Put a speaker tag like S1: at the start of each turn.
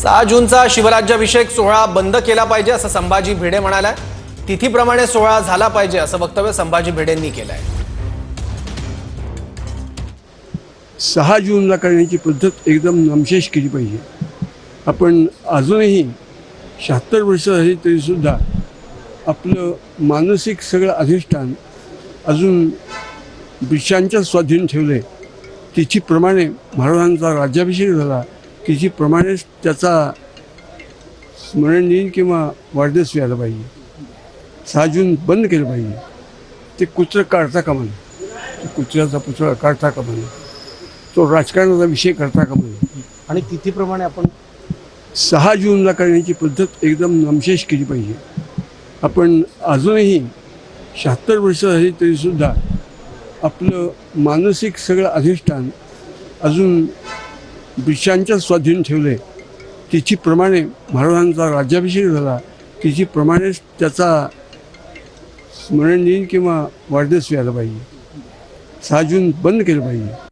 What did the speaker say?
S1: 6 जूनचा शिवराज्याभिषेक सोहळा बंद केला पाहिजे असं संभाजी भिडे म्हणालाय। तिथीप्रमाणे सोहळा झाला पाहिजे असं वक्तव्य संभाजी भिडेंनी केलंय।
S2: 6 जूनला करण्याची पद्धत एकदम नामशेष केली पाहिजे। आपण अजूनही 76 वर्ष झाली तरीसुद्धा आपलं मानसिक सगळं अधिष्ठान अजून ब्रिटिशांच्या स्वाधीन ठेवले। तिथीप्रमाणे महाराजांचा राज्याभिषेक झाला, तिथीप्रमाणेच त्याचा स्मरण दिन किंवा वाढदिवस व्हायला पाहिजे। 6 जून बंद केलं पाहिजे। ते कुत्र काढता कामा नये, ते कुत्र्याचा पुतळा काढता कामा नये, तो राजकारणाचा विषय करता कामा नये।
S3: आणि तिथीप्रमाणे आपण
S2: 6 जूनला करण्याची पद्धत एकदम नामशेष केली पाहिजे। आपण अजूनही 76 वर्ष झाली तरीसुद्धा आपलं मानसिक सगळं अधिष्ठान अजून ब्रिटिशांच्या स्वाधीन ठेवले। तिथीप्रमाणे महाराजांचा राज्याभिषेक झाला, तिथीप्रमाणेच त्याचा स्मरण दिन किंवा वाढदिवस व्हायला पाहिजे। 6 जून बंद केलं पाहिजे।